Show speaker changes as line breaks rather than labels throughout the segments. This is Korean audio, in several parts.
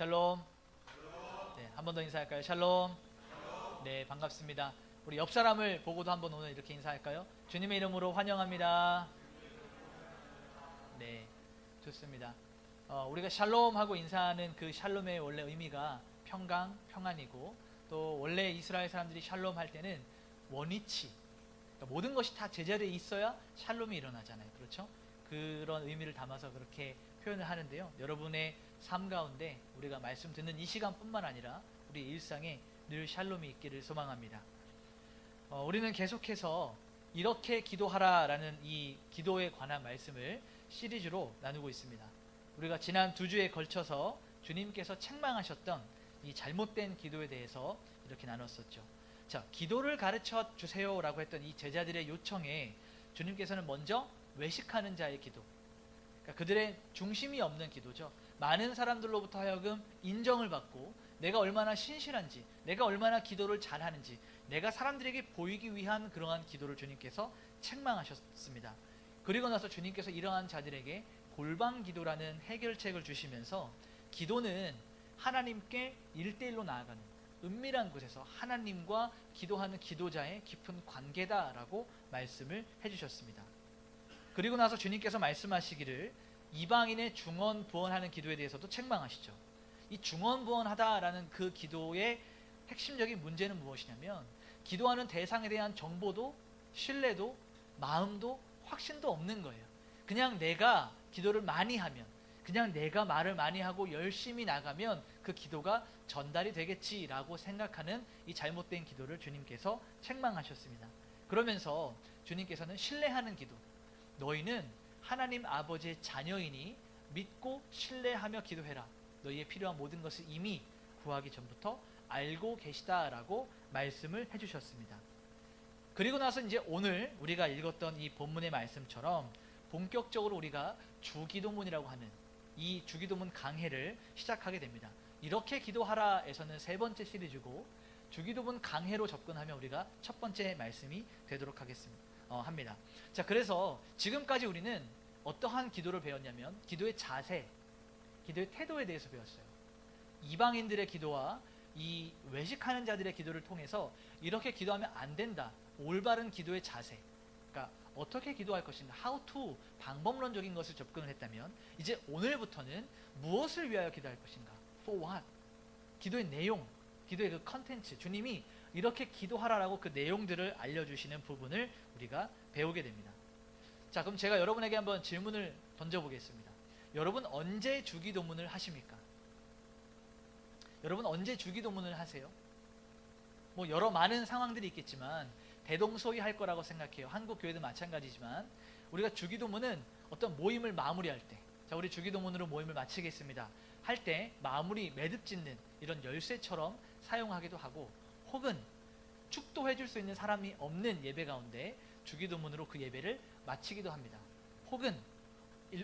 샬롬. 네, 한 번 더 인사할까요? 샬롬. 네, 반갑습니다. 우리 옆 사람을 보고도 한번 오늘 이렇게 인사할까요? 주님의 이름으로 환영합니다. 네, 좋습니다. 우리가 샬롬 하고 인사하는 그 샬롬의 원래 의미가 평강, 평안이고, 또 원래 이스라엘 사람들이 샬롬 할 때는 원위치, 그러니까 모든 것이 다 제자리에 있어야 샬롬이 일어나잖아요. 그렇죠? 그런 의미를 담아서 그렇게 표현을 하는데요. 여러분의 삶 가운데 우리가 말씀 듣는 이 시간뿐만 아니라 우리 일상에 늘 샬롬이 있기를 소망합니다. 우리는 계속해서 이렇게 기도하라라는 이 기도에 관한 말씀을 시리즈로 나누고 있습니다. 우리가 지난 2주에 걸쳐서 주님께서 책망하셨던 이 잘못된 기도에 대해서 이렇게 나눴었죠. 자, 기도를 가르쳐 주세요라고 했던 이 제자들의 요청에 주님께서는 먼저 외식하는 자의 기도, 그러니까 그들의 중심이 없는 기도죠. 많은 사람들로부터 하여금 인정을 받고 내가 얼마나 신실한지, 내가 얼마나 기도를 잘하는지, 내가 사람들에게 보이기 위한 그러한 기도를 주님께서 책망하셨습니다. 그리고 나서 주님께서 이러한 자들에게 골방 기도라는 해결책을 주시면서 기도는 하나님께 1대1로 나아가는 은밀한 곳에서 하나님과 기도하는 기도자의 깊은 관계다라고 말씀을 해주셨습니다. 그리고 나서 주님께서 말씀하시기를 이방인의 중언부언하는 기도에 대해서도 책망하시죠. 이 중언부언하다라는 그 기도의 핵심적인 문제는 무엇이냐면, 기도하는 대상에 대한 정보도 신뢰도 마음도 확신도 없는 거예요. 그냥 내가 기도를 많이 하면, 그냥 내가 말을 많이 하고 열심히 나가면 그 기도가 전달이 되겠지라고 생각하는 이 잘못된 기도를 주님께서 책망하셨습니다. 그러면서 주님께서는 신뢰하는 기도, 너희는 하나님 아버지의 자녀이니 믿고 신뢰하며 기도해라. 너희의 필요한 모든 것을 이미 구하기 전부터 알고 계시다라고 말씀을 해주셨습니다. 그리고 나서 이제 오늘 우리가 읽었던 이 본문의 말씀처럼 본격적으로 우리가 주기도문이라고 하는 이 주기도문 강해를 시작하게 됩니다. 이렇게 기도하라에서는 3번째 시리즈고, 주기도문 강해로 접근하면 우리가 첫 번째 말씀이 되도록 합니다. 자, 그래서 지금까지 우리는 어떠한 기도를 배웠냐면 기도의 자세, 기도의 태도에 대해서 배웠어요. 이방인들의 기도와 이 외식하는 자들의 기도를 통해서 이렇게 기도하면 안 된다, 올바른 기도의 자세, 그러니까 어떻게 기도할 것인가, how to, 방법론적인 것을 접근을 했다면, 이제 오늘부터는 무엇을 위하여 기도할 것인가, for what, 기도의 내용, 기도의 그 컨텐츠, 주님이 이렇게 기도하라라고 그 내용들을 알려주시는 부분을 우리가 배우게 됩니다. 자, 그럼 제가 여러분에게 한번 질문을 던져보겠습니다. 여러분 언제 주기도문을 하십니까? 여러분 언제 주기도문을 하세요? 뭐 여러 많은 상황들이 있겠지만 대동소이할 거라고 생각해요. 한국 교회도 마찬가지지만 우리가 주기도문은 어떤 모임을 마무리할 때, 자, 우리 주기도문으로 모임을 마치겠습니다 할 때 마무리 매듭 짓는 이런 열쇠처럼 사용하기도 하고, 혹은 축도해 줄 수 있는 사람이 없는 예배 가운데 주기도문으로 그 예배를 마치기도 합니다. 혹은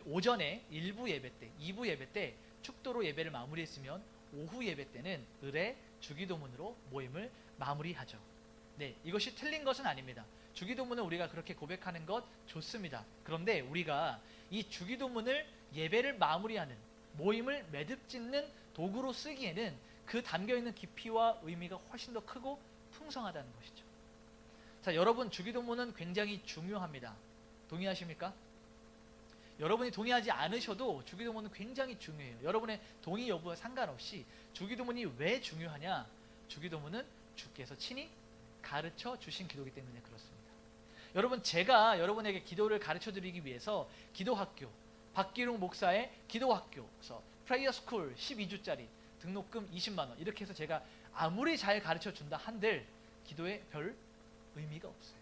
오전에 1부 예배 때, 2부 예배 때 축도로 예배를 마무리했으면 오후 예배 때는 을의 주기도문으로 모임을 마무리하죠. 네, 이것이 틀린 것은 아닙니다. 주기도문을 우리가 그렇게 고백하는 것 좋습니다. 그런데 우리가 이 주기도문을 예배를 마무리하는, 모임을 매듭 짓는 도구로 쓰기에는 그 담겨있는 깊이와 의미가 훨씬 더 크고 풍성하다는 것이죠. 자, 여러분 주기도문은 굉장히 중요합니다. 동의하십니까? 여러분이 동의하지 않으셔도 주기도문은 굉장히 중요해요. 여러분의 동의 여부와 상관없이 주기도문이 왜 중요하냐? 주기도문은 주께서 친히 가르쳐 주신 기도이기 때문에 그렇습니다. 여러분, 제가 여러분에게 기도를 가르쳐 드리기 위해서 기도학교, 박기룡 목사의 기도학교에서 프레이어 스쿨 12주짜리 등록금 20만 원 이렇게 해서 제가 아무리 잘 가르쳐 준다 한들 기도에 별 의미가 없어요.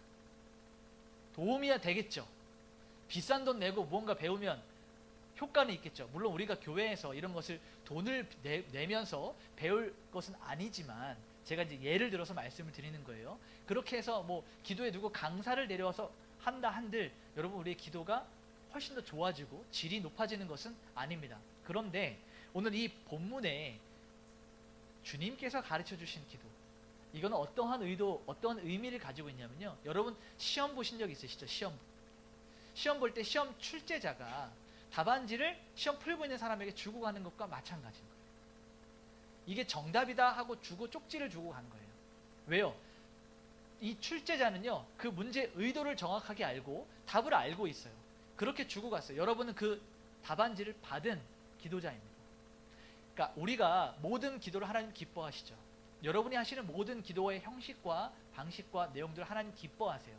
도움이야 되겠죠. 비싼 돈 내고 무언가 배우면 효과는 있겠죠. 물론 우리가 교회에서 이런 것을 돈을 내면서 배울 것은 아니지만, 제가 이제 예를 들어서 말씀을 드리는 거예요. 그렇게 해서 뭐 기도에 누구 강사를 내려와서 한다 한들 여러분 우리의 기도가 훨씬 더 좋아지고 질이 높아지는 것은 아닙니다. 그런데 오늘 이 본문에 주님께서 가르쳐 주신 기도, 이거는 어떠한 의도, 어떠한 의미를 가지고 있냐면요, 여러분 시험 보신 적 있으시죠? 시험 볼 때 시험 출제자가 답안지를 시험 풀고 있는 사람에게 주고 가는 것과 마찬가지인 거예요. 이게 정답이다 하고 주고 쪽지를 주고 간 거예요. 왜요? 이 출제자는요, 그 문제 의도를 정확하게 알고 답을 알고 있어요. 그렇게 주고 갔어요. 여러분은 그 답안지를 받은 기도자입니다. 그러니까 우리가 모든 기도를 하나님 기뻐하시죠. 여러분이 하시는 모든 기도의 형식과 방식과 내용들을 하나님 기뻐하세요.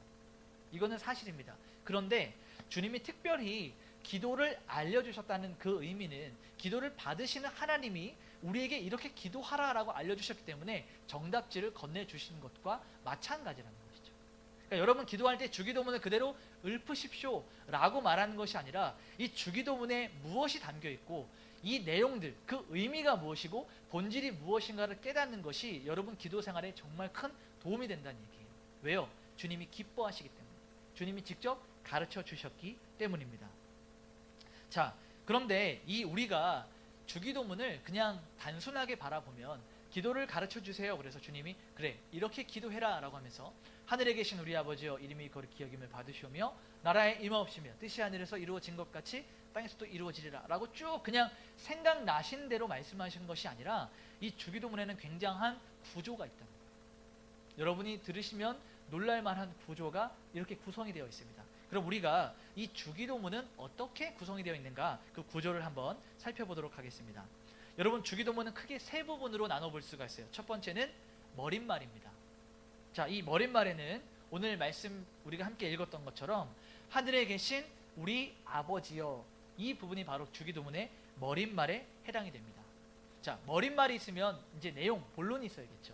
이거는 사실입니다. 그런데 주님이 특별히 기도를 알려주셨다는 그 의미는 기도를 받으시는 하나님이 우리에게 이렇게 기도하라라고 알려주셨기 때문에 정답지를 건네주신 것과 마찬가지라는 것이죠. 그러니까 여러분 기도할 때 주기도문을 그대로 읊으십시오 라고 말하는 것이 아니라 이 주기도문에 무엇이 담겨있고 이 내용들, 그 의미가 무엇이고 본질이 무엇인가를 깨닫는 것이 여러분 기도 생활에 정말 큰 도움이 된다는 얘기예요. 왜요? 주님이 기뻐하시기 때문에, 주님이 직접 가르쳐 주셨기 때문입니다. 자, 그런데 이 우리가 주기도문을 그냥 단순하게 바라보면 기도를 가르쳐 주세요. 그래서 주님이 그래 이렇게 기도해라 라고 하면서 하늘에 계신 우리 아버지여 이름이 거룩히 여김을 받으시오며 나라에 임하옵시며 뜻이 하늘에서 이루어진 것 같이 땅에서도 이루어지리라 라고 쭉 그냥 생각나신 대로 말씀하시는 것이 아니라 이 주기도문에는 굉장한 구조가 있다는 거예요. 여러분이 들으시면 놀랄만한 구조가 이렇게 구성이 되어 있습니다. 그럼 우리가 이 주기도문은 어떻게 구성이 되어 있는가 그 구조를 한번 살펴보도록 하겠습니다. 여러분 주기도문은 크게 세 부분으로 나눠볼 수가 있어요. 첫 번째는 머릿말입니다. 자, 이 머릿말에는 오늘 말씀 우리가 함께 읽었던 것처럼 하늘에 계신 우리 아버지여 이 부분이 바로 주기도문의 머릿말에 해당이 됩니다. 자, 머릿말이 있으면 이제 내용, 본론이 있어야겠죠.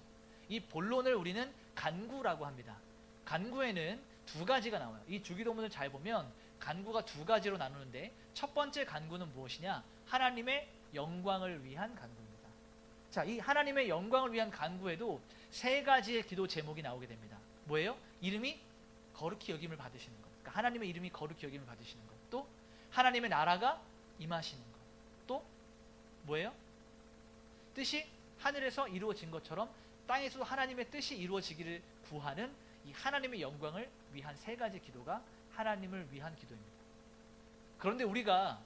이 본론을 우리는 간구라고 합니다. 간구에는 두 가지가 나와요. 이 주기도문을 잘 보면 간구가 두 가지로 나누는데 첫 번째 간구는 무엇이냐? 하나님의 영광을 위한 간구입니다. 자, 이 하나님의 영광을 위한 간구에도 세 가지의 기도 제목이 나오게 됩니다. 뭐예요? 이름이 거룩히 여김을 받으시는 것. 그러니까 하나님의 이름이 거룩히 여김을 받으시는 것. 또 하나님의 나라가 임하시는 것. 또 뭐예요? 뜻이 하늘에서 이루어진 것처럼 땅에서도 하나님의 뜻이 이루어지기를 구하는 이 하나님의 영광을 위한 세 가지 기도가 하나님을 위한 기도입니다. 그런데 우리가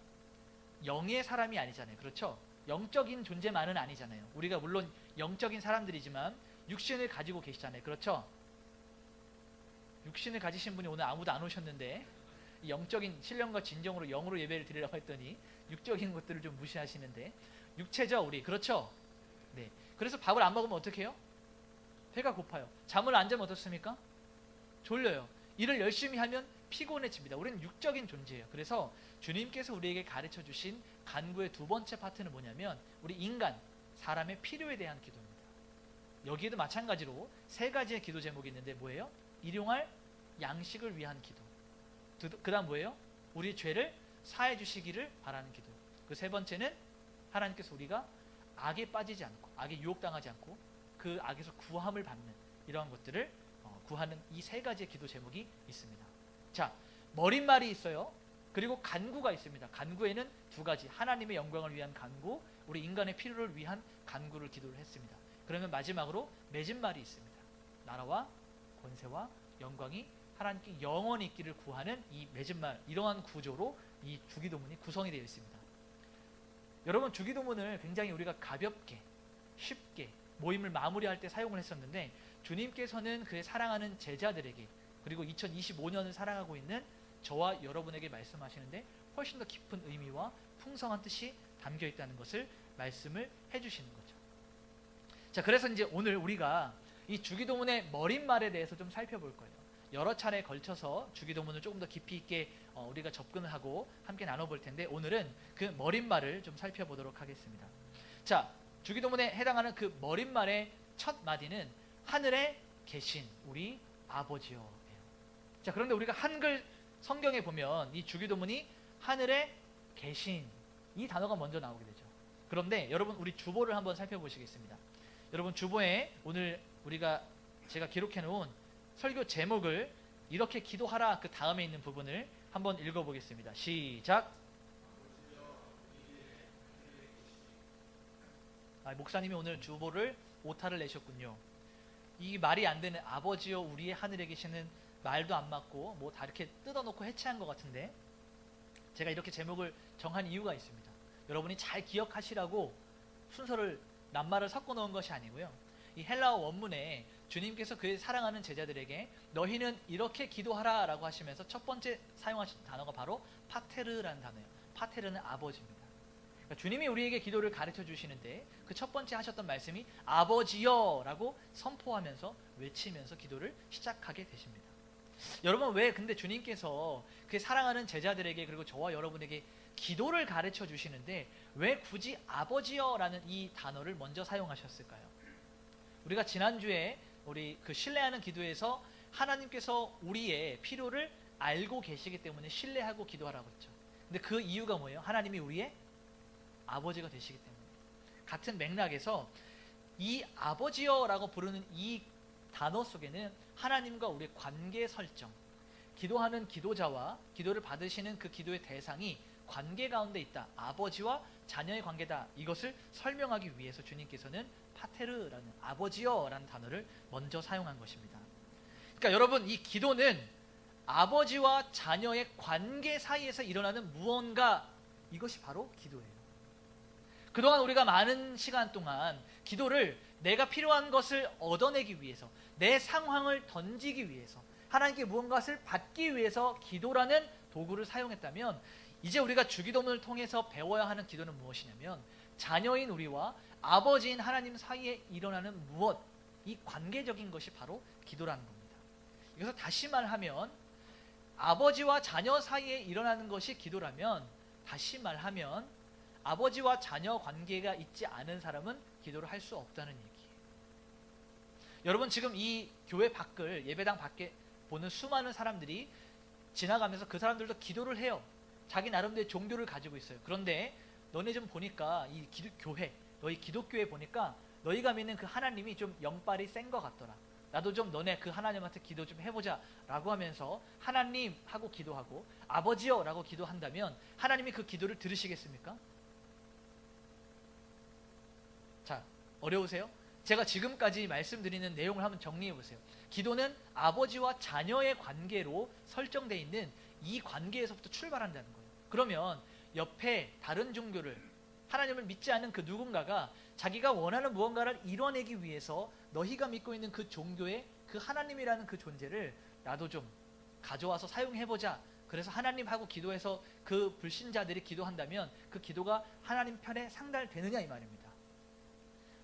영의 사람이 아니잖아요. 그렇죠? 영적인 존재만은 아니잖아요. 우리가 물론 영적인 사람들이지만 육신을 가지고 계시잖아요. 그렇죠? 육신을 가지신 분이 오늘 아무도 안 오셨는데 영적인 신령과 진정으로 영으로 예배를 드리려고 했더니 육적인 것들을 좀 무시하시는데 육체죠 우리. 그렇죠? 네. 그래서 밥을 안 먹으면 어떻게 해요? 배가 고파요. 잠을 안 자면 어떻습니까? 졸려요. 일을 열심히 하면 피곤해집니다. 우리는 육적인 존재예요. 그래서 주님께서 우리에게 가르쳐 주신 간구의 두 번째 파트는 뭐냐면 우리 인간, 사람의 필요에 대한 기도입니다. 여기에도 마찬가지로 세 가지의 기도 제목이 있는데 뭐예요? 일용할 양식을 위한 기도. 그 다음 뭐예요? 우리 죄를 사해 주시기를 바라는 기도. 그 세 번째는 하나님께서 우리가 악에 빠지지 않고 악에 유혹당하지 않고 그 악에서 구함을 받는 이러한 것들을 구하는 이 세 가지의 기도 제목이 있습니다. 자, 머릿말이 있어요. 그리고 간구가 있습니다. 간구에는 두 가지, 하나님의 영광을 위한 간구, 우리 인간의 필요를 위한 간구를 기도를 했습니다. 그러면 마지막으로 맺은 말이 있습니다. 나라와 권세와 영광이 하나님께 영원히 있기를 구하는 이 맺은 말, 이러한 구조로 이 주기도문이 구성이 되어 있습니다. 여러분 주기도문을 굉장히 우리가 가볍게 쉽게 모임을 마무리할 때 사용을 했었는데 주님께서는 그의 사랑하는 제자들에게 그리고 2025년을 살아가고 있는 저와 여러분에게 말씀하시는데 훨씬 더 깊은 의미와 풍성한 뜻이 담겨 있다는 것을 말씀을 해주시는 거죠. 자, 그래서 이제 오늘 우리가 이 주기도문의 머릿말에 대해서 좀 살펴볼 거예요. 여러 차례에 걸쳐서 주기도문을 조금 더 깊이 있게 우리가 접근을 하고 함께 나눠볼 텐데 오늘은 그 머릿말을 좀 살펴보도록 하겠습니다. 자, 주기도문에 해당하는 그 머릿말의 첫 마디는 하늘에 계신 우리 아버지요. 자, 그런데 우리가 한글 성경에 보면 이 주기도문이 하늘에 계신 이 단어가 먼저 나오게 되죠. 그런데 여러분 우리 주보를 한번 살펴보시겠습니다. 여러분 주보에 오늘 제가 기록해 놓은 설교 제목을 이렇게 기도하라 그 다음에 있는 부분을 한번 읽어보겠습니다. 시작. 목사님이 오늘 주보를 오타를 내셨군요. 이 말이 안 되는 아버지여 우리의 하늘에 계시는 말도 안 맞고 뭐 다 이렇게 뜯어놓고 해체한 것 같은데 제가 이렇게 제목을 정한 이유가 있습니다. 여러분이 잘 기억하시라고 순서를 낱말을 섞어 놓은 것이 아니고요. 이 헬라어 원문에 주님께서 그의 사랑하는 제자들에게 너희는 이렇게 기도하라 라고 하시면서 첫 번째 사용하신 단어가 바로 파테르라는 단어예요. 파테르는 아버지입니다. 그러니까 주님이 우리에게 기도를 가르쳐 주시는데 그 첫 번째 하셨던 말씀이 아버지여 라고 선포하면서 외치면서 기도를 시작하게 되십니다. 여러분, 왜 근데 주님께서 그의 사랑하는 제자들에게 그리고 저와 여러분에게 기도를 가르쳐 주시는데 왜 굳이 아버지여 라는 이 단어를 먼저 사용하셨을까요? 우리가 지난주에 우리 그 신뢰하는 기도에서 하나님께서 우리의 필요를 알고 계시기 때문에 신뢰하고 기도하라고 했죠. 근데 그 이유가 뭐예요? 하나님이 우리의 아버지가 되시기 때문에. 같은 맥락에서 이 아버지여라고 부르는 이 단어 속에는 하나님과 우리의 관계 설정, 기도하는 기도자와 기도를 받으시는 그 기도의 대상이 관계 가운데 있다. 아버지와 자녀의 관계다. 이것을 설명하기 위해서 주님께서는 파테르라는 아버지여라는 단어를 먼저 사용한 것입니다. 그러니까 여러분, 이 기도는 아버지와 자녀의 관계 사이에서 일어나는 무언가, 이것이 바로 기도예요. 그동안 우리가 많은 시간 동안 기도를 내가 필요한 것을 얻어내기 위해서, 내 상황을 던지기 위해서, 하나님께 무언가를 받기 위해서 기도라는 도구를 사용했다면, 이제 우리가 주기도문을 통해서 배워야 하는 기도는 무엇이냐면 자녀인 우리와 아버지인 하나님 사이에 일어나는 무엇, 이 관계적인 것이 바로 기도라는 겁니다. 이것을 다시 말하면 아버지와 자녀 사이에 일어나는 것이 기도라면, 다시 말하면 아버지와 자녀 관계가 있지 않은 사람은 기도를 할 수 없다는 얘기예요. 여러분, 지금 이 교회 밖을, 예배당 밖에 보는 수많은 사람들이 지나가면서 그 사람들도 기도를 해요. 자기 나름대로 종교를 가지고 있어요. 그런데 너네 좀 보니까 이 교회, 너희 기독교에 보니까 너희가 믿는 그 하나님이 좀 영빨이 센 것 같더라. 나도 좀 너네 그 하나님한테 기도 좀 해보자 라고 하면서 하나님 하고 기도하고 아버지여 라고 기도한다면 하나님이 그 기도를 들으시겠습니까? 자, 어려우세요? 제가 지금까지 말씀드리는 내용을 한번 정리해 보세요. 기도는 아버지와 자녀의 관계로 설정되어 있는 이 관계에서부터 출발한다는 거예요. 그러면 옆에 다른 종교를, 하나님을 믿지 않는 그 누군가가 자기가 원하는 무언가를 이뤄내기 위해서 너희가 믿고 있는 그 종교의 그 하나님이라는 그 존재를 나도 좀 가져와서 사용해보자. 그래서 하나님하고 기도해서 그 불신자들이 기도한다면 그 기도가 하나님 편에 상달되느냐 이 말입니다.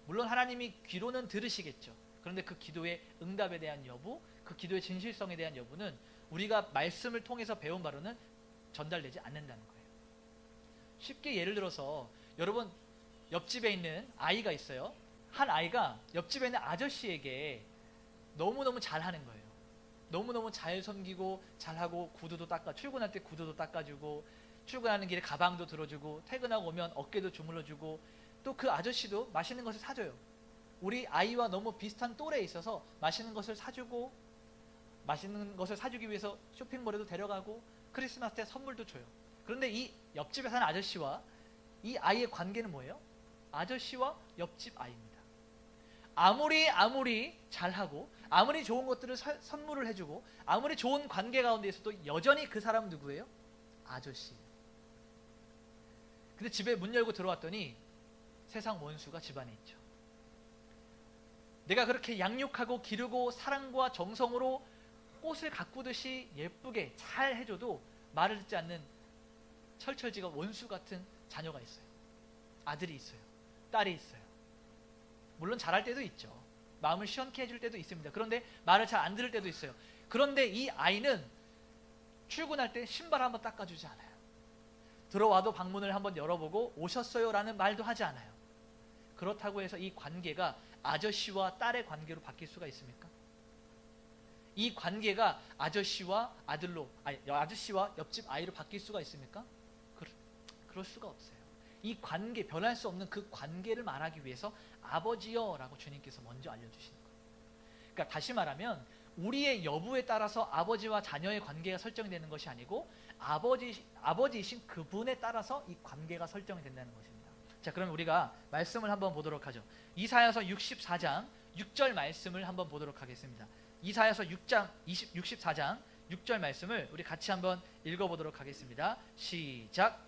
물론 하나님이 귀로는 들으시겠죠. 그런데 그 기도의 응답에 대한 여부, 그 기도의 진실성에 대한 여부는 우리가 말씀을 통해서 배운 바로는 전달되지 않는다는 거예요. 쉽게 예를 들어서 여러분, 옆집에 있는 아이가 있어요. 한 아이가 옆집에 있는 아저씨에게 너무너무 잘하는 거예요. 너무너무 잘 섬기고 잘하고, 구두도 닦아, 출근할 때 구두도 닦아주고, 출근하는 길에 가방도 들어주고, 퇴근하고 오면 어깨도 주물러주고, 또 그 아저씨도 맛있는 것을 사줘요. 우리 아이와 너무 비슷한 또래에 있어서 맛있는 것을 사주고, 맛있는 것을 사주기 위해서 쇼핑몰에도 데려가고, 크리스마스 때 선물도 줘요. 그런데 이 옆집에 사는 아저씨와 이 아이의 관계는 뭐예요? 아저씨와 옆집 아이입니다. 아무리 잘하고, 아무리 좋은 것들을 선물을 해주고, 아무리 좋은 관계 가운데 있어도 여전히 그 사람은 누구예요? 아저씨. 근데 집에 문 열고 들어왔더니 세상 원수가 집안에 있죠. 내가 그렇게 양육하고 기르고 사랑과 정성으로 꽃을 가꾸듯이 예쁘게 잘 해줘도 말을 듣지 않는 철철지가 원수 같은 자녀가 있어요. 아들이 있어요. 딸이 있어요. 물론 잘할 때도 있죠. 마음을 시원케 해줄 때도 있습니다. 그런데 말을 잘 안 들을 때도 있어요. 그런데 이 아이는 출근할 때 신발 한번 닦아주지 않아요. 들어와도 방문을 한번 열어보고 오셨어요 라는 말도 하지 않아요. 그렇다고 해서 이 관계가 아저씨와 딸의 관계로 바뀔 수가 있습니까? 이 관계가 아저씨와 아들로, 아저씨와 옆집 아이로 바뀔 수가 있습니까? 그럴 수가 없어요. 이 관계, 변할 수 없는 그 관계를 말하기 위해서 아버지여 라고 주님께서 먼저 알려주시는 거예요. 그러니까 다시 말하면 우리의 여부에 따라서 아버지와 자녀의 관계가 설정되는 것이 아니고 아버지이신 그분에 따라서 이 관계가 설정이 된다는 것입니다. 자, 그럼 우리가 말씀을 한번 보도록 하죠. 이사야서 64장 6절 말씀을 한번 보도록 하겠습니다. 이사야서 64장 6절 말씀을 우리 같이 한번 읽어보도록 하겠습니다. 시작.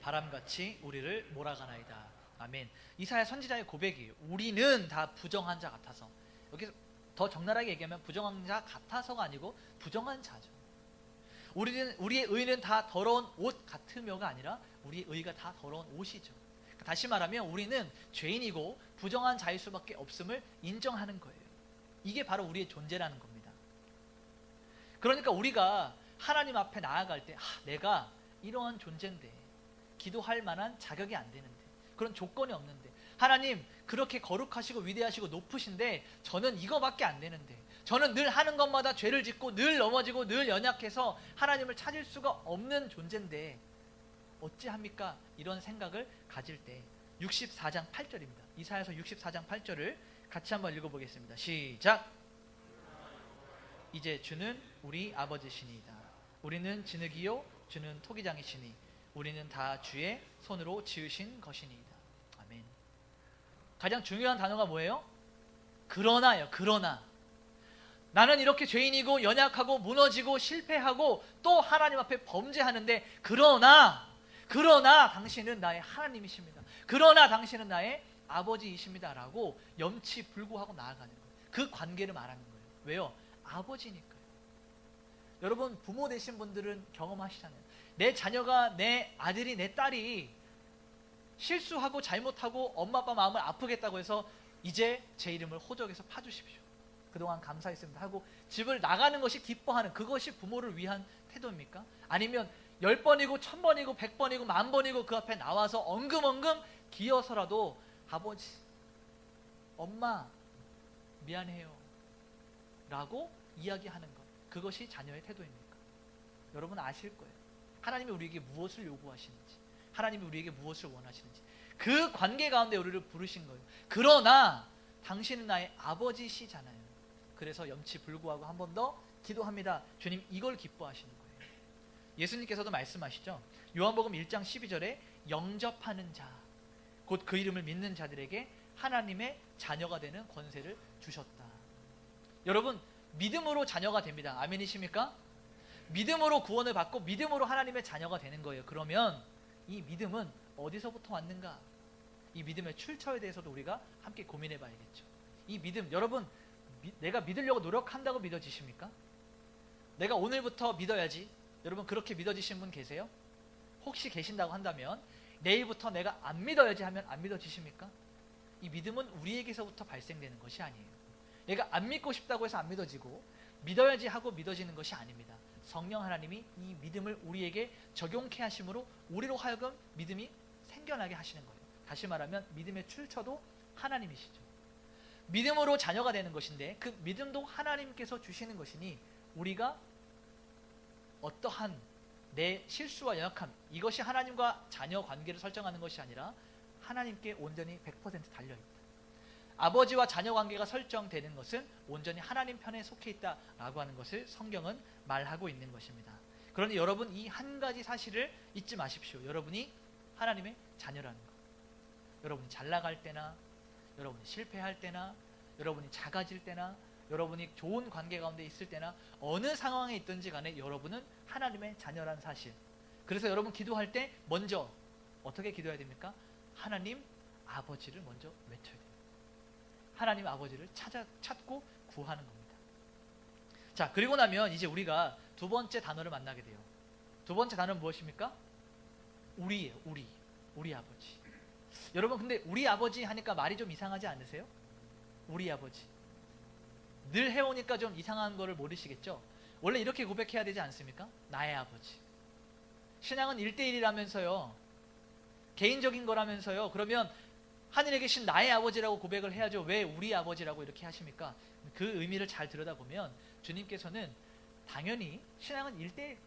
바람같이 우리를 몰아가나이다. 아멘. 이사야 선지자의 고백이에요. 우리는 다 부정한 자 같아서. 여기서 더 적나라하게 얘기하면 부정한 자 같아서가 아니고 부정한 자죠. 우리의 의는 다 더러운 옷 같으며가 아니라 우리의 의가 다 더러운 옷이죠. 다시 말하면 우리는 죄인이고 부정한 자일 수밖에 없음을 인정하는 거예요. 이게 바로 우리의 존재라는 겁니다. 그러니까 우리가 하나님 앞에 나아갈 때 내가 이러한 존재인데 기도할 만한 자격이 안 되는데 그런 조건이 없는데 하나님 그렇게 거룩하시고 위대하시고 높으신데 저는 이거밖에 안 되는데 저는 늘 하는 것마다 죄를 짓고 늘 넘어지고 늘 연약해서 하나님을 찾을 수가 없는 존재인데 어찌합니까? 이런 생각을 가질 때 64장 8절입니다. 이사야서 64장 8절을 같이 한번 읽어보겠습니다. 시작. 이제 주는 우리 아버지시니이다. 우리는 진흙이요 주는 토기장이시니 우리는 다 주의 손으로 지으신 것이니이다. 아멘. 가장 중요한 단어가 뭐예요? 그러나요. 그러나 나는 이렇게 죄인이고 연약하고 무너지고 실패하고 또 하나님 앞에 범죄하는데 그러나 당신은 나의 하나님이십니다. 그러나 당신은 나의 아버지이십니다 라고 염치불구하고 나아가는 거예요. 그 관계를 말하는 거예요. 왜요? 아버지니까요. 여러분 부모 되신 분들은 경험하시잖아요. 내 자녀가 내 아들이 내 딸이 실수하고 잘못하고 엄마 아빠 마음을 아프겠다고 해서 이제 제 이름을 호적에서 파주십시오. 그동안 감사했습니다 하고 집을 나가는 것이 기뻐하는 그것이 부모를 위한 태도입니까? 아니면 10번이고 1000번이고 100번이고 10,000번이고 그 앞에 나와서 엉금엉금 기어서라도 아버지, 엄마 미안해요 라고 이야기하는 것, 그것이 자녀의 태도입니까? 여러분 아실 거예요. 하나님이 우리에게 무엇을 요구하시는지, 하나님이 우리에게 무엇을 원하시는지 그 관계 가운데 우리를 부르신 거예요. 그러나 당신은 나의 아버지시잖아요. 그래서 염치불구하고 한 번 더 기도합니다. 주님 이걸 기뻐하시는 거예요. 예수님께서도 말씀하시죠. 요한복음 1장 12절에 영접하는 자, 곧 그 이름을 믿는 자들에게 하나님의 자녀가 되는 권세를 주셨다. 여러분 믿음으로 자녀가 됩니다. 아멘이십니까? 믿음으로 구원을 받고 믿음으로 하나님의 자녀가 되는 거예요. 그러면 이 믿음은 어디서부터 왔는가? 이 믿음의 출처에 대해서도 우리가 함께 고민해 봐야겠죠. 이 믿음, 여러분 내가 믿으려고 노력한다고 믿어지십니까? 내가 오늘부터 믿어야지. 여러분 그렇게 믿어지신 분 계세요? 혹시 계신다고 한다면 내일부터 내가 안 믿어야지 하면 안 믿어지십니까? 이 믿음은 우리에게서부터 발생되는 것이 아니에요. 내가 안 믿고 싶다고 해서 안 믿어지고 믿어야지 하고 믿어지는 것이 아닙니다. 성령 하나님이 이 믿음을 우리에게 적용케 하심으로 우리로 하여금 믿음이 생겨나게 하시는 거예요. 다시 말하면 믿음의 출처도 하나님이시죠. 믿음으로 자녀가 되는 것인데 그 믿음도 하나님께서 주시는 것이니 우리가 어떠한 내 실수와 연약함, 이것이 하나님과 자녀 관계를 설정하는 것이 아니라 하나님께 온전히 100% 달려있다. 아버지와 자녀 관계가 설정되는 것은 온전히 하나님 편에 속해 있다라고 하는 것을 성경은 말하고 있는 것입니다. 그러니 여러분 이 한 가지 사실을 잊지 마십시오. 여러분이 하나님의 자녀라는 것. 여러분이 잘 나갈 때나 여러분이 실패할 때나 여러분이 작아질 때나 여러분이 좋은 관계 가운데 있을 때나 어느 상황에 있든지 간에 여러분은 하나님의 자녀라는 사실. 그래서 여러분 기도할 때 먼저 어떻게 기도해야 됩니까? 하나님 아버지를 먼저 외쳐야 됩니다. 하나님 아버지를 찾고 구하는 겁니다. 자, 그리고 나면 이제 우리가 두 번째 단어를 만나게 돼요. 두 번째 단어는 무엇입니까? 우리예요. 우리 아버지. 여러분 근데 우리 아버지 하니까 말이 좀 이상하지 않으세요? 우리 아버지. 늘 해오니까 좀 이상한 거를 모르시겠죠? 원래 이렇게 고백해야 되지 않습니까? 나의 아버지. 신앙은 1대1이라면서요. 개인적인 거라면서요. 그러면 하늘에 계신 나의 아버지라고 고백을 해야죠. 왜 우리 아버지라고 이렇게 하십니까? 그 의미를 잘 들여다보면 주님께서는 당연히 신앙은 1대1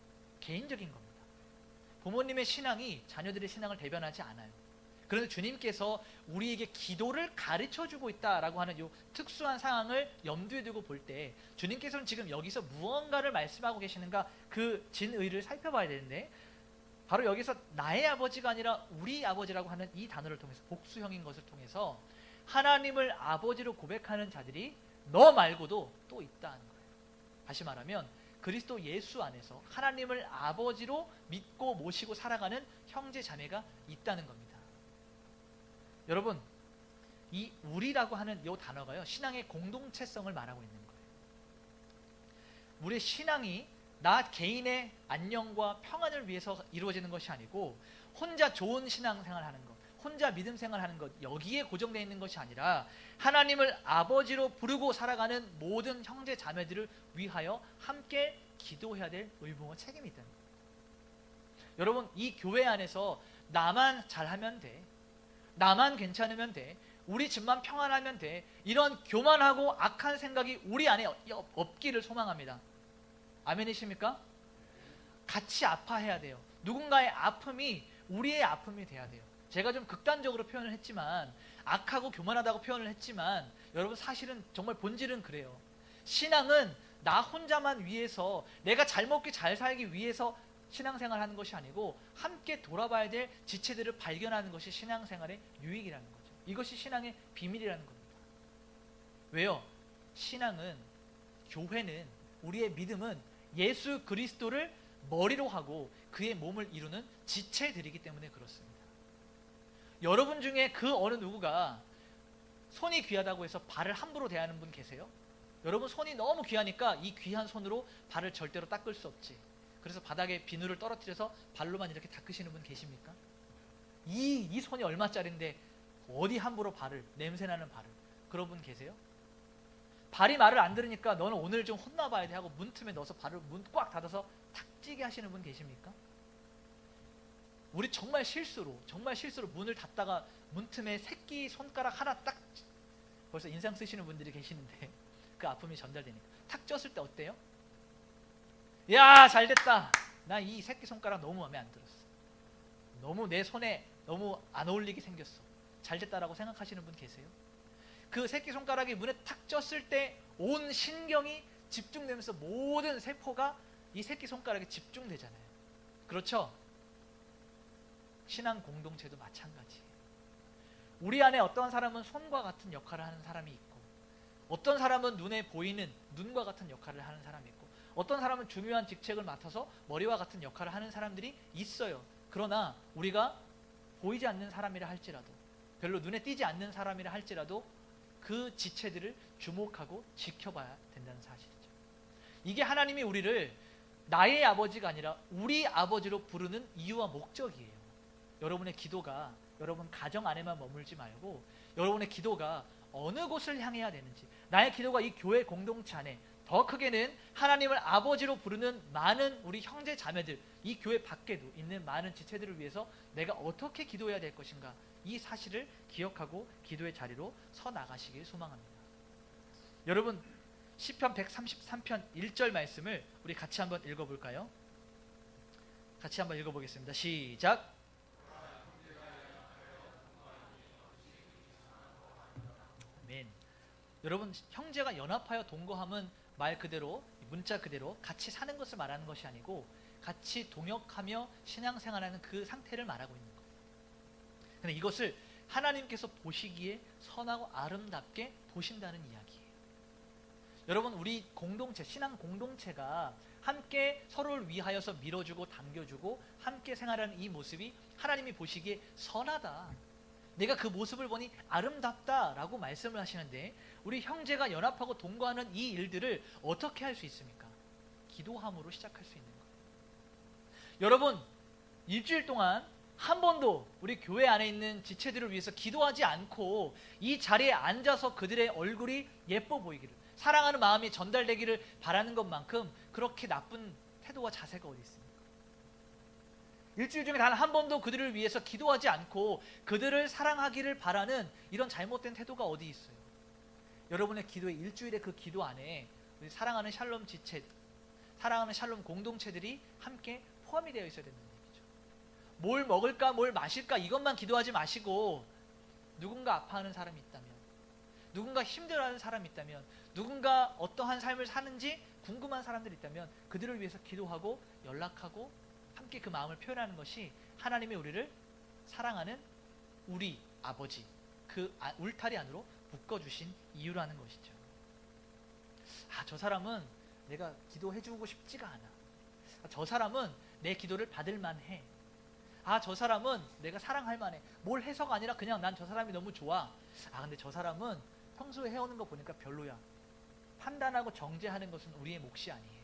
개인적인 겁니다. 부모님의 신앙이 자녀들의 신앙을 대변하지 않아요. 그런데 주님께서 우리에게 기도를 가르쳐주고 있다라고 하는 이 특수한 상황을 염두에 두고 볼 때 주님께서는 지금 여기서 무언가를 말씀하고 계시는가 그 진의를 살펴봐야 되는데 바로 여기서 나의 아버지가 아니라 우리 아버지라고 하는 이 단어를 통해서 복수형인 것을 통해서 하나님을 아버지로 고백하는 자들이 너 말고도 또 있다는 거예요. 다시 말하면 그리스도 예수 안에서 하나님을 아버지로 믿고 모시고 살아가는 형제 자매가 있다는 겁니다. 여러분, 이 우리라고 하는 이 단어가요, 신앙의 공동체성을 말하고 있는 거예요. 우리의 신앙이 나 개인의 안녕과 평안을 위해서 이루어지는 것이 아니고, 혼자 좋은 신앙생활 하는 것, 혼자 믿음 생활하는 것, 여기에 고정되어 있는 것이 아니라 하나님을 아버지로 부르고 살아가는 모든 형제 자매들을 위하여 함께 기도해야 될 의무와 책임이 있다는 거예요. 여러분, 이 교회 안에서 나만 잘하면 돼, 나만 괜찮으면 돼, 우리 집만 평안하면 돼, 이런 교만하고 악한 생각이 우리 안에 없기를 소망합니다. 아멘이십니까? 같이 아파해야 돼요. 누군가의 아픔이 우리의 아픔이 돼야 돼요. 제가 좀 극단적으로 표현을 했지만, 악하고 교만하다고 표현을 했지만, 여러분 사실은 정말 본질은 그래요. 신앙은 나 혼자만 위해서, 내가 잘 먹기 잘 살기 위해서 신앙생활하는 것이 아니고, 함께 돌아봐야 될 지체들을 발견하는 것이 신앙생활의 유익이라는 거죠. 이것이 신앙의 비밀이라는 겁니다. 왜요? 신앙은, 교회는, 우리의 믿음은 예수 그리스도를 머리로 하고 그의 몸을 이루는 지체들이기 때문에 그렇습니다. 여러분 중에 그 어느 누구가 손이 귀하다고 해서 발을 함부로 대하는 분 계세요? 여러분, 손이 너무 귀하니까 이 귀한 손으로 발을 절대로 닦을 수 없지, 그래서 바닥에 비누를 떨어뜨려서 발로만 이렇게 닦으시는 분 계십니까? 이 손이 얼마짜린데 어디 함부로 발을, 냄새나는 발을, 그런 분 계세요? 발이 말을 안 들으니까 너는 오늘 좀 혼나봐야 돼 하고 문틈에 넣어서 발을 문 꽉 닫아서 탁 찌게 하시는 분 계십니까? 우리 정말 실수로 문을 닫다가 문틈에 새끼 손가락 하나 딱, 벌써 인상 쓰시는 분들이 계시는데 그 아픔이 전달되니까 탁 쪘을 때 어때요? 야, 잘됐다. 나 이 새끼 손가락 너무 마음에 안 들었어. 너무 내 손에 너무 안 어울리게 생겼어. 잘됐다라고 생각하시는 분 계세요? 그 새끼 손가락이 문에 탁 쪘을 때 온 신경이 집중되면서 모든 세포가 이 새끼 손가락에 집중되잖아요. 그렇죠? 신앙 공동체도 마찬가지예요. 우리 안에 어떤 사람은 손과 같은 역할을 하는 사람이 있고, 어떤 사람은 눈에 보이는 눈과 같은 역할을 하는 사람이 있고, 어떤 사람은 중요한 직책을 맡아서 머리와 같은 역할을 하는 사람들이 있어요. 그러나 우리가 보이지 않는 사람이라 할지라도, 별로 눈에 띄지 않는 사람이라 할지라도 그 지체들을 주목하고 지켜봐야 된다는 사실이죠. 이게 하나님이 우리를 나의 아버지가 아니라 우리 아버지로 부르는 이유와 목적이에요. 여러분의 기도가 여러분 가정 안에만 머물지 말고, 여러분의 기도가 어느 곳을 향해야 되는지, 나의 기도가 이 교회 공동체 안에, 더 크게는 하나님을 아버지로 부르는 많은 우리 형제 자매들, 이 교회 밖에도 있는 많은 지체들을 위해서 내가 어떻게 기도해야 될 것인가, 이 사실을 기억하고 기도의 자리로 서 나가시길 소망합니다. 여러분, 시편 133편 1절 말씀을 우리 같이 한번 읽어볼까요? 같이 한번 읽어보겠습니다. 시작. 아멘. 여러분, 형제가 연합하여 동거함은 말 그대로, 문자 그대로 같이 사는 것을 말하는 것이 아니고, 같이 동역하며 신앙생활하는 그 상태를 말하고 있는 거예요. 근데 이것을 하나님께서 보시기에 선하고 아름답게 보신다는 이야기예요. 여러분, 우리 공동체, 신앙 공동체가 함께 서로를 위하여서 밀어주고 당겨주고 함께 생활하는 이 모습이 하나님이 보시기에 선하다, 내가 그 모습을 보니 아름답다라고 말씀을 하시는데, 우리 형제가 연합하고 동거하는 이 일들을 어떻게 할 수 있습니까? 기도함으로 시작할 수 있는 거예요. 여러분, 일주일 동안 한 번도 우리 교회 안에 있는 지체들을 위해서 기도하지 않고 이 자리에 앉아서 그들의 얼굴이 예뻐 보이기를, 사랑하는 마음이 전달되기를 바라는 것만큼 그렇게 나쁜 태도와 자세가 어디 있습니까? 일주일 중에 단 한 번도 그들을 위해서 기도하지 않고 그들을 사랑하기를 바라는 이런 잘못된 태도가 어디 있어요? 여러분의 기도의 일주일의 그 기도 안에 우리 사랑하는 샬롬 지체, 사랑하는 샬롬 공동체들이 함께 포함이 되어 있어야 된다는 얘기죠. 뭘 먹을까, 뭘 마실까, 이것만 기도하지 마시고, 누군가 아파하는 사람이 있다면, 누군가 힘들어하는 사람이 있다면, 누군가 어떠한 삶을 사는지 궁금한 사람들이 있다면 그들을 위해서 기도하고 연락하고 함께 그 마음을 표현하는 것이 하나님이 우리를 사랑하는 우리 아버지, 그 울타리 안으로 묶어주신 이유라는 것이죠. 저 사람은 내가 기도해주고 싶지가 않아. 저 사람은 내 기도를 받을 만해. 저 사람은 내가 사랑할 만해. 뭘 해서가 아니라 그냥 난 저 사람이 너무 좋아. 근데 저 사람은 평소에 해오는 거 보니까 별로야. 판단하고 정죄하는 것은 우리의 몫이 아니에요.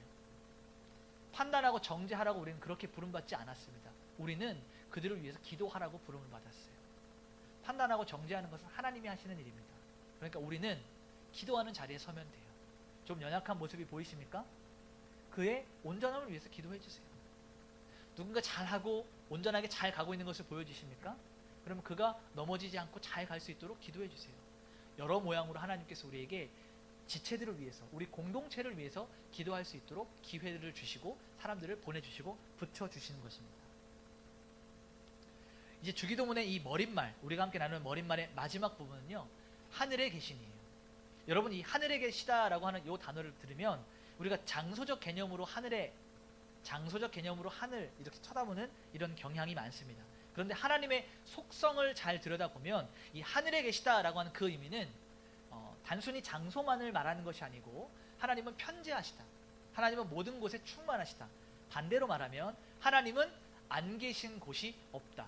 판단하고 정죄하라고 우리는 그렇게 부름받지 않았습니다. 우리는 그들을 위해서 기도하라고 부름을 받았어요. 판단하고 정죄하는 것은 하나님이 하시는 일입니다. 그러니까 우리는 기도하는 자리에 서면 돼요. 좀 연약한 모습이 보이십니까? 그의 온전함을 위해서 기도해 주세요. 누군가 잘하고 온전하게 잘 가고 있는 것을 보여주십니까? 그러면 그가 넘어지지 않고 잘 갈 수 있도록 기도해 주세요. 여러 모양으로 하나님께서 우리에게 지체들을 위해서, 우리 공동체를 위해서 기도할 수 있도록 기회를 주시고 사람들을 보내주시고 붙여주시는 것입니다. 이제 주기도문의 이 머릿말, 우리가 함께 나누는 머릿말의 마지막 부분은요, 하늘에 계신이에요. 여러분, 이 하늘에 계시다라고 하는 이 단어를 들으면 우리가 장소적 개념으로 하늘 이렇게 쳐다보는 이런 경향이 많습니다. 그런데 하나님의 속성을 잘 들여다보면 이 하늘에 계시다라고 하는 그 의미는 단순히 장소만을 말하는 것이 아니고 하나님은 편재하시다. 하나님은 모든 곳에 충만하시다. 반대로 말하면 하나님은 안 계신 곳이 없다.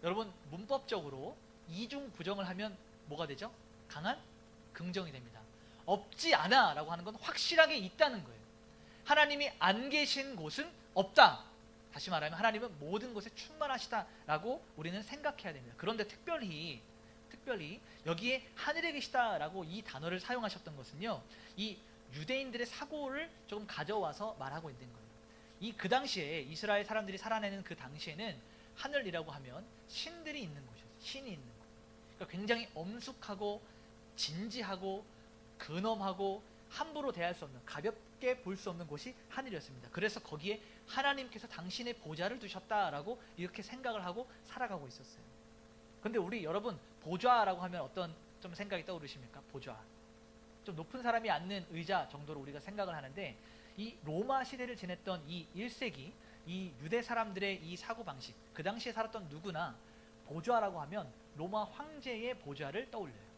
여러분, 문법적으로 이중 부정을 하면 뭐가 되죠? 강한 긍정이 됩니다. 없지 않아 라고 하는 건 확실하게 있다는 거예요. 하나님이 안 계신 곳은 없다. 다시 말하면 하나님은 모든 곳에 충만하시다라고 우리는 생각해야 됩니다. 그런데 특별히 여기에 하늘에 계시다라고 이 단어를 사용하셨던 것은요, 이 유대인들의 사고를 조금 가져와서 말하고 있는 거예요. 그 당시에 이스라엘 사람들이 살아내는 그 당시에는 하늘이라고 하면 신들이 있는 곳이었어요. 신이 있는 곳. 그러니까 굉장히 엄숙하고 진지하고 근엄하고 함부로 대할 수 없는, 가볍게 볼 수 없는 곳이 하늘이었습니다. 그래서 거기에 하나님께서 당신의 보좌를 두셨다라고 이렇게 생각을 하고 살아가고 있었어요. 근데 우리 여러분, 보좌라고 하면 어떤 좀 생각이 떠오르십니까? 보좌. 좀 높은 사람이 앉는 의자 정도로 우리가 생각을 하는데, 이 로마 시대를 지냈던 이 1세기 이 유대 사람들의 이 사고방식, 그 당시에 살았던 누구나 보좌라고 하면 로마 황제의 보좌를 떠올려요.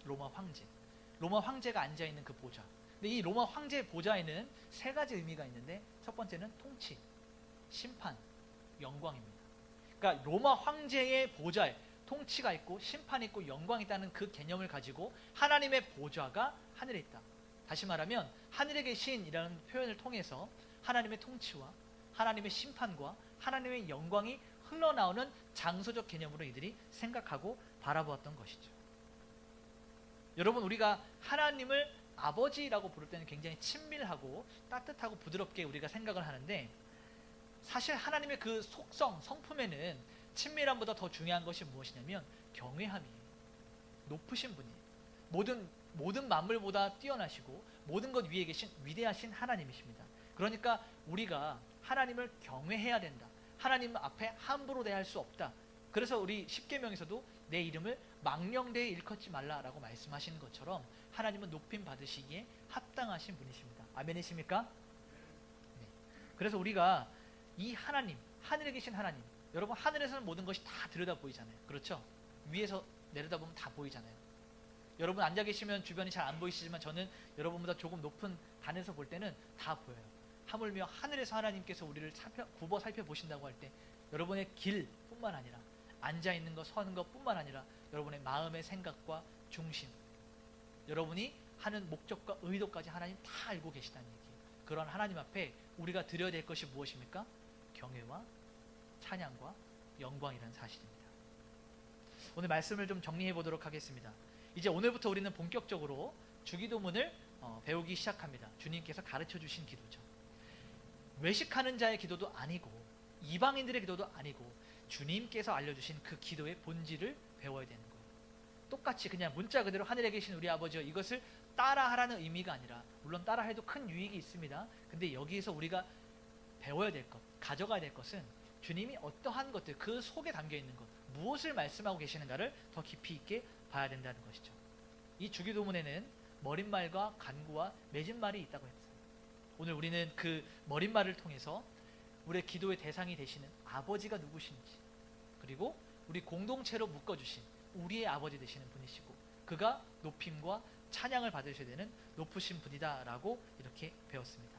로마 황제가 앉아있는 그 보좌. 근데 이 로마 황제의 보좌에는 세 가지 의미가 있는데, 첫 번째는 통치, 심판, 영광입니다. 그러니까 로마 황제의 보좌에 통치가 있고 심판이 있고 영광이 있다는 그 개념을 가지고 하나님의 보좌가 하늘에 있다. 다시 말하면 하늘에 계신이라는 표현을 통해서 하나님의 통치와 하나님의 심판과 하나님의 영광이 흘러나오는 장소적 개념으로 이들이 생각하고 바라보았던 것이죠. 여러분, 우리가 하나님을 아버지라고 부를 때는 굉장히 친밀하고 따뜻하고 부드럽게 우리가 생각을 하는데, 사실 하나님의 그 속성, 성품에는 친밀함보다 더 중요한 것이 무엇이냐면 경외함이에요. 높으신 분이에요. 모든 만물보다 뛰어나시고 모든 것 위에 계신 위대하신 하나님이십니다. 그러니까 우리가 하나님을 경외해야 된다. 하나님 앞에 함부로 대할 수 없다. 그래서 우리 십계명에서도 내 이름을 망령되이 일컫지 말라라고 말씀하시는 것처럼 하나님은 높임 받으시기에 합당하신 분이십니다. 아멘이십니까? 네. 그래서 우리가 이 하나님, 하늘에 계신 하나님, 여러분, 하늘에서는 모든 것이 다 들여다 보이잖아요. 그렇죠? 위에서 내려다보면 다 보이잖아요. 여러분 앉아 계시면 주변이 잘 안 보이시지만 저는 여러분보다 조금 높은 단에서 볼 때는 다 보여요. 하물며 하늘에서 하나님께서 우리를 굽어 살펴보신다고 할 때 여러분의 길뿐만 아니라 앉아있는 것, 서는 것뿐만 아니라 여러분의 마음의 생각과 중심, 여러분이 하는 목적과 의도까지 하나님 다 알고 계시다는 얘기예요. 그런 하나님 앞에 우리가 드려야 될 것이 무엇입니까? 경외와 찬양과 영광이라는 사실입니다. 오늘 말씀을 좀 정리해 보도록 하겠습니다. 이제 오늘부터 우리는 본격적으로 주기도문을 배우기 시작합니다. 주님께서 가르쳐 주신 기도죠. 외식하는 자의 기도도 아니고 이방인들의 기도도 아니고 주님께서 알려주신 그 기도의 본질을 배워야 되는 거예요. 똑같이 그냥 문자 그대로 하늘에 계신 우리 아버지여, 이것을 따라하라는 의미가 아니라, 물론 따라해도 큰 유익이 있습니다. 근데 여기에서 우리가 배워야 될 것, 가져가야 될 것은 주님이 어떠한 것들, 그 속에 담겨있는 것, 무엇을 말씀하고 계시는가를 더 깊이 있게 봐야 된다는 것이죠. 이 주기도문에는 머릿말과 간구와 맺은말이 있다고 했어요. 오늘 우리는 그 머릿말을 통해서 우리의 기도의 대상이 되시는 아버지가 누구신지, 그리고 우리 공동체로 묶어주신 우리의 아버지 되시는 분이시고, 그가 높임과 찬양을 받으셔야 되는 높으신 분이다라고 이렇게 배웠습니다.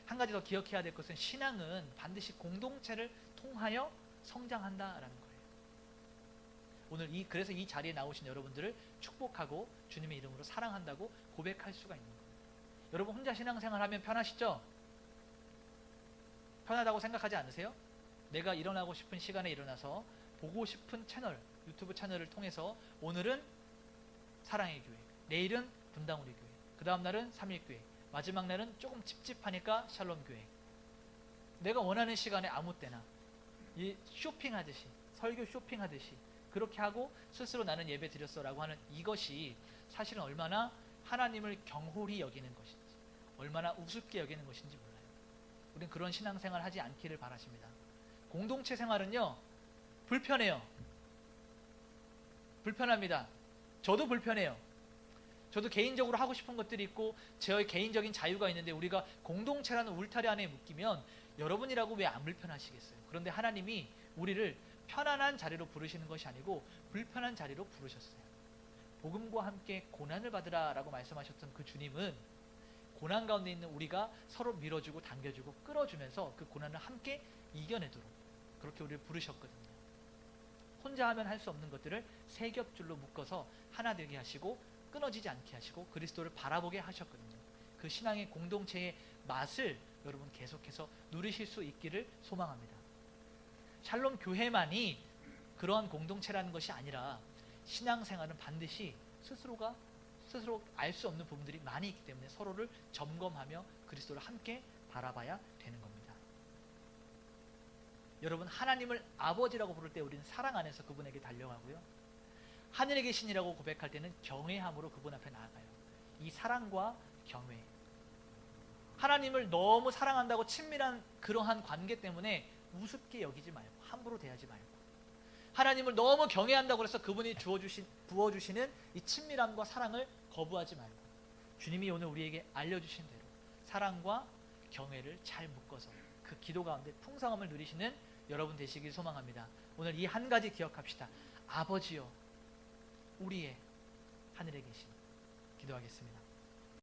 한 가지 더 기억해야 될 것은 신앙은 반드시 공동체를 통하여 성장한다라는 거예요. 오늘 그래서 이 자리에 나오신 여러분들을 축복하고 주님의 이름으로 사랑한다고 고백할 수가 있는 거예요. 여러분 혼자 신앙생활하면 편하시죠? 편하다고 생각하지 않으세요? 내가 일어나고 싶은 시간에 일어나서 보고 싶은 채널, 유튜브 채널을 통해서 오늘은 사랑의 교회, 내일은 분당우리 교회, 그 다음 날은 삼일교회, 마지막 날은 조금 찝찝하니까 샬롬교회. 내가 원하는 시간에 아무 때나 이 쇼핑하듯이, 설교 쇼핑하듯이 그렇게 하고 스스로 나는 예배 드렸어 라고 하는 이것이 사실은 얼마나 하나님을 경홀히 여기는 것인지, 얼마나 우습게 여기는 것인지 몰라요. 우리는 그런 신앙생활 하지 않기를 바라십니다. 공동체 생활은요, 불편해요. 불편합니다. 저도 불편해요. 저도 개인적으로 하고 싶은 것들이 있고 저의 개인적인 자유가 있는데 우리가 공동체라는 울타리 안에 묶이면 여러분이라고 왜 안 불편하시겠어요? 그런데 하나님이 우리를 편안한 자리로 부르시는 것이 아니고 불편한 자리로 부르셨어요. 복음과 함께 고난을 받으라 라고 말씀하셨던 그 주님은 고난 가운데 있는 우리가 서로 밀어주고 당겨주고 끌어주면서 그 고난을 함께 이겨내도록 그렇게 우리를 부르셨거든요. 혼자 하면 할 수 없는 것들을 세 겹줄로 묶어서 하나 되게 하시고 끊어지지 않게 하시고 그리스도를 바라보게 하셨거든요. 그 신앙의 공동체의 맛을 여러분 계속해서 누리실 수 있기를 소망합니다. 샬롬 교회만이 그러한 공동체라는 것이 아니라 신앙생활은 반드시 스스로 알 수 없는 부분들이 많이 있기 때문에 서로를 점검하며 그리스도를 함께 바라봐야 되는 겁니다. 여러분 하나님을 아버지라고 부를 때 우리는 사랑 안에서 그분에게 달려가고요. 하늘에 계신이라고 고백할 때는 경외함으로 그분 앞에 나아가요. 이 사랑과 경외. 하나님을 너무 사랑한다고 친밀한 그러한 관계 때문에 우습게 여기지 말고 함부로 대하지 말고 하나님을 너무 경외한다고 해서 그분이 부어주시는 이 친밀함과 사랑을 거부하지 말고 주님이 오늘 우리에게 알려주신 대로 사랑과 경외를 잘 묶어서 그 기도 가운데 풍성함을 누리시는 여러분 되시길 소망합니다. 오늘 이 한 가지 기억합시다. 아버지요 우리의 하늘에 계신 기도하겠습니다.